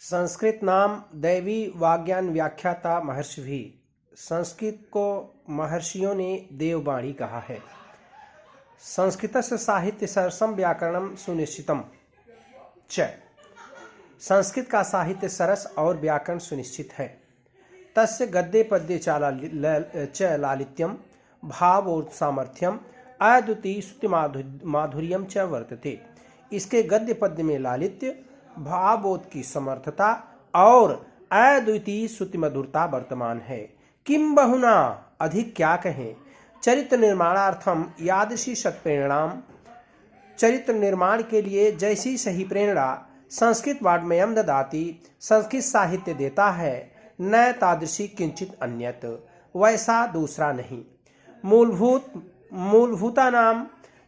संस्कृत नाम दैवी वाग्यान व्याख्याता महर्षि भी। संस्कृत को महर्षियों ने देववाणी कहा है। संस्कृतस्य साहित्य सरसम व्याकरणम सुनिश्चितम च। संस्कृत का साहित्य सरस और व्याकरण सुनिश्चित है। तस्य गद्य पद्य च लालित्यम भावोत्सामर्थ्यम अद्वितीय श्रुति माधुर्यम च वर्तते। इसके गद्य पद्य में लालित्य, भावोत की समर्थता और अद्वितीय श्रुति मधुरता वर्तमान है। किम बहुना, अधिक क्या कहें। चरित्र निर्माणार्थम यादृशी सत्प्रेरणाम। चरित्र निर्माण के लिए जैसी सही प्रेरणा संस्कृत वाङ्मयम् ददाति, संस्कृत साहित्य देता है, न तादृशी किंचित अन्यत, वैसा दूसरा नहीं। मूलभूतानाम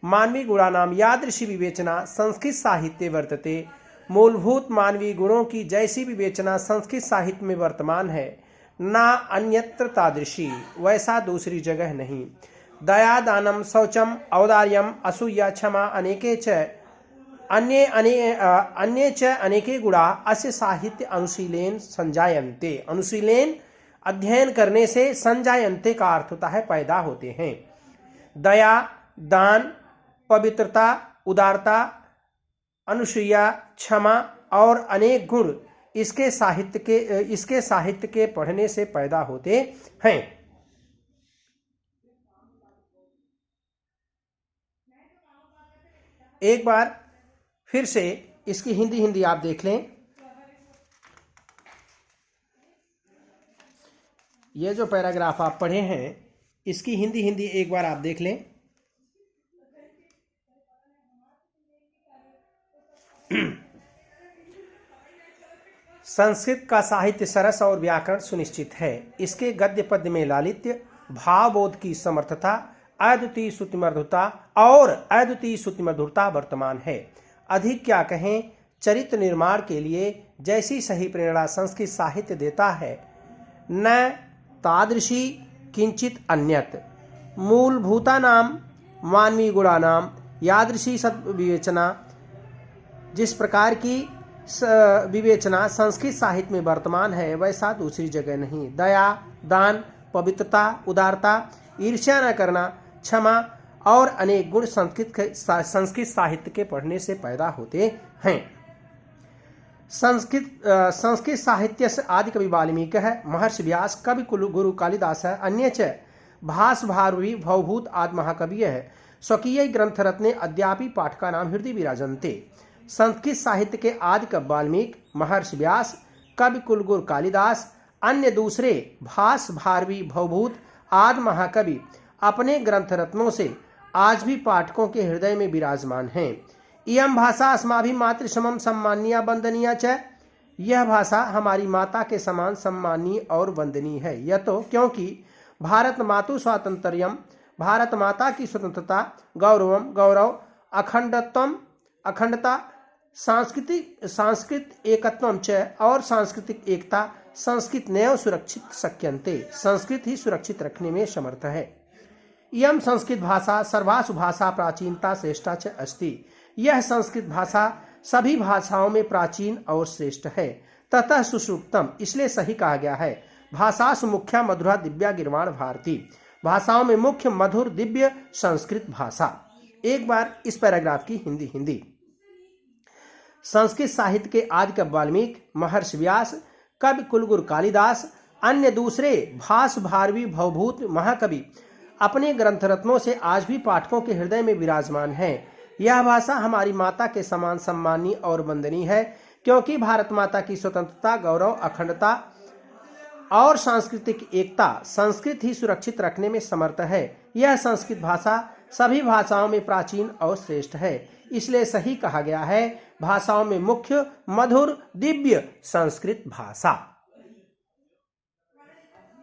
मानवीय गुणानाम यादृशी विवेचना संस्कृत साहित्य वर्तते। मूलभूत मानवीय गुणों की जैसी विवेचना संस्कृत साहित्य में वर्तमान है, ना अन्यत्र तादृशी, वैसा दूसरी जगह नहीं। दया, दानम, शौचम, औदार्यम, असूया, क्षमा अनेके च अन्ये च अनेके गुणा अस्य साहित्य अनुशीलेन संजायन्ते। अनुशीलेन अध्ययन करने से संजायन्ते का अर्थ होता है पैदा होते हैं। दया, दान, पवित्रता, उदारता, अनुसूया, क्षमा और अनेक गुण इसके साहित्य के पढ़ने से पैदा होते हैं। एक बार फिर से इसकी हिंदी आप देख लें। ये जो पैराग्राफ आप पढ़े हैं इसकी हिंदी एक बार आप देख लें। संस्कृत का साहित्य सरस और व्याकरण सुनिश्चित है। इसके गद्य पद्य में लालित्य, भावबोध की समर्थता, अद्वितीय श्रुति मधुरता और अद्वितीय श्रुति मधुरता वर्तमान है। अधिक क्या कहें। चरित्र निर्माण के लिए जैसी सही प्रेरणा संस्कृत साहित्य देता है, न तादृशी किंचित अन्यत। मूलभूतानाम मानवीय गुणानाम यादृशी सद्विवेचना, जिस प्रकार की विवेचना संस्कृत साहित्य में वर्तमान है, वैसा दूसरी जगह नहीं। दया, दान, पवित्रता, उदारता, ईर्ष्या न करना, क्षमा और अनेक गुण संस्कृत साहित्य के पढ़ने से पैदा होते हैं। संस्कृत साहित्य से आदि कवि वाल्मीकि है, महर्षि व्यास, कवि गुरु कालिदास है, अन्य च भास भारवी भवभूत आदि महाकवि है। स्वकीय ग्रंथ रत्ने अद्यापि पाठका नाम हृदय विराजन्ते। संस्कृत साहित्य के आदि कवि वाल्मीकि, महर्षि व्यास, कवि कुलगुरु कालिदास, अन्य दूसरे भास भारवी भवभूत आदि महाकवि अपने ग्रंथ रत्नों से आज भी पाठकों के हृदय में विराजमान हैं। इयं भाषा अस्माभिः मातृसमं सम्मानीया वंदनीया च। यह भाषा हमारी माता के समान सम्मानीय और वंदनीय है। यह तो क्योंकि भारत मातु स्वातंत्र्यम, भारत माता की स्वतंत्रता, गौरव, अखंडता, सांस्कृतिक एकत्वम च और सांस्कृतिक एकता संस्कृत नैव सुरक्षित शक्यन्ते। संस्कृत ही सुरक्षित रखने में समर्थ है। इयं संस्कृत भाषा सर्वासु भाषा प्राचीनता श्रेष्ठा च अस्ति। यह संस्कृत भाषा सभी भाषाओं में प्राचीन और श्रेष्ठ है। ततः सुश्रुतम, इसलिए सही कहा गया है। भाषासु मुख्या मधुरा दिव्या गिर्वाण भारती। भाषाओं में मुख्य मधुर दिव्य संस्कृत भाषा। एक बार इस पैराग्राफ की हिंदी। संस्कृत साहित्य के आदि कवि वाल्मीकि, महर्षि व्यास, कवि कुलगुरु कालिदास, अन्य दूसरे भास भारवी भवभूत महाकवि अपने ग्रंथ रत्नों से आज भी पाठकों के हृदय में विराजमान है। यह भाषा हमारी माता के समान सम्मानीय और वंदनीय है, क्योंकि भारत माता की स्वतंत्रता, गौरव, अखंडता और सांस्कृतिक एकता संस्कृत ही सुरक्षित रखने में समर्थ है। यह संस्कृत भाषा सभी भाषाओं में प्राचीन और श्रेष्ठ है। इसलिए सही कहा गया है, भाषाओं में मुख्य मधुर दिव्य संस्कृत भाषा।